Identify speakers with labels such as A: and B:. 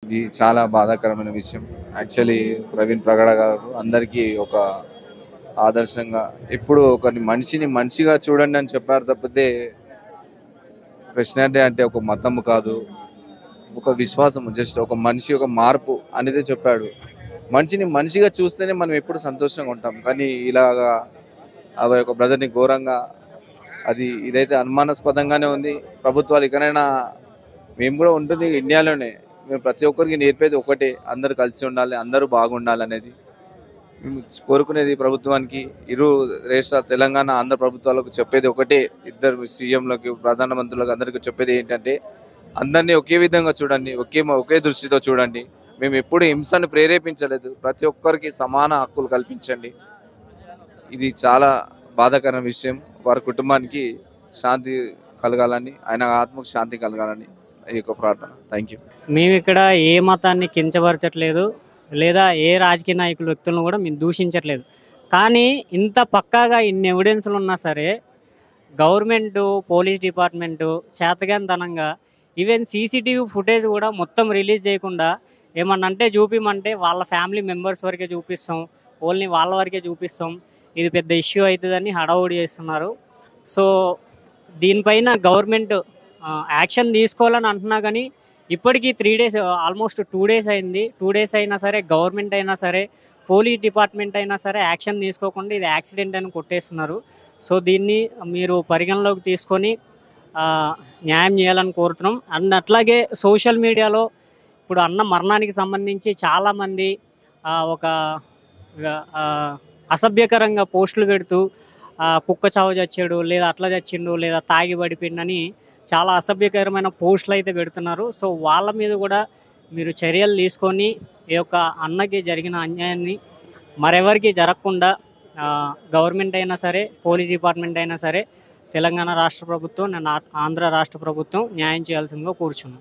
A: ఇది చాలా బాధాకరమైన విషయం. యాక్చువల్లీ ప్రవీణ్ ప్రగడ గారు అందరికీ ఒక ఆదర్శంగా ఎప్పుడు ఒకరిని మనిషిని మనిషిగా చూడండి అని చెప్పారు తప్పితే క్రిస్టియానిటీ అంటే ఒక మతము కాదు, ఒక విశ్వాసము, జస్ట్ ఒక మనిషి ఒక మార్పు అనేది చెప్పాడు. మనిషిని మనిషిగా చూస్తేనే మనం ఎప్పుడు సంతోషంగా ఉంటాం. కానీ ఇలాగా అవి ఒక బ్రదర్ని ఘోరంగా ఇదైతే అనుమానాస్పదంగానే ఉంది. ప్రభుత్వాలు ఇకనైనా మేము కూడా ఉంటుంది ఇండియాలోనే. మేము ప్రతి ఒక్కరికి నేర్పేది ఒకటే, అందరూ కలిసి ఉండాలి, అందరూ బాగుండాలి అనేది మేము కోరుకునేది. ప్రభుత్వానికి ఇరు రాష్ట్ర తెలంగాణ ఆంధ్ర ప్రభుత్వాలకు చెప్పేది ఒకటే, ఇద్దరు సీఎంలకు ప్రధానమంత్రులకు అందరికీ చెప్పేది ఏంటంటే అందరినీ ఒకే విధంగా చూడండి, ఒకే దృష్టితో చూడండి. మేము ఎప్పుడు హింసను ప్రేరేపించలేదు, ప్రతి ఒక్కరికి సమాన హక్కులు కల్పించండి. ఇది చాలా బాధాకరమైన విషయం. వారి కుటుంబానికి శాంతి కలగాలని, ఆయన ఆత్మకు శాంతి కలగాలని ఈ యొక్క ప్రార్థన. Thank you.
B: మేము ఇక్కడ ఏ మతాన్ని కించపరచట్లేదు, లేదా ఏ రాజకీయ నాయకుల వ్యక్తులను కూడా మేము దూషించట్లేదు. కానీ ఇంత పక్కాగా ఇన్ని ఎవిడెన్స్లు ఉన్నా సరే గవర్నమెంటు, పోలీస్ డిపార్ట్మెంటు చేతగానితనంగా ఈవెన్ సీసీటీవీ ఫుటేజ్ కూడా మొత్తం రిలీజ్ చేయకుండా ఏమన్నంటే చూపిమంటే వాళ్ళ ఫ్యామిలీ మెంబర్స్ వరకే చూపిస్తాం, ఓన్లీ వాళ్ళ వరకే చూపిస్తాం, ఇది పెద్ద ఇష్యూ అవుతుందని హడావుడి చేస్తున్నారు. సో దీనిపైన గవర్నమెంట్ యాక్షన్ తీసుకోవాలని అంటున్నా కానీ ఇప్పటికీ 3 days, ఆల్మోస్ట్ 2 days అయింది. 2 days అయినా సరే గవర్నమెంట్ అయినా సరే పోలీస్ డిపార్ట్మెంట్ అయినా సరే యాక్షన్ తీసుకోకుండా ఇది యాక్సిడెంట్ అని కొట్టేస్తున్నారు. సో దీన్ని మీరు పరిగణలోకి తీసుకొని న్యాయం చేయాలని కోరుతున్నాం. అండ్ అట్లాగే సోషల్ మీడియాలో ఇప్పుడు అన్న మరణానికి సంబంధించి చాలామంది ఒక ఆ, అసభ్యకరంగా పోస్టులు పెడుతూ కుక్క చావు చచ్చాడు, లేదా అట్లా చచ్చిండు, లేదా తాగి పడిపోయిందని చాలా అసభ్యకరమైన పోస్టులు అయితే పెడుతున్నారు. సో వాళ్ళ మీద కూడా మీరు చర్యలు తీసుకొని ఈ యొక్క అన్నకి జరిగిన అన్యాయాన్ని మరెవరికి జరగకుండా గవర్నమెంట్ అయినా సరే, పోలీస్ డిపార్ట్మెంట్ అయినా సరే, తెలంగాణ రాష్ట్ర ప్రభుత్వం, ఆంధ్ర రాష్ట్ర ప్రభుత్వం న్యాయం చేయాల్సిందిగా కోరుచున్నాం.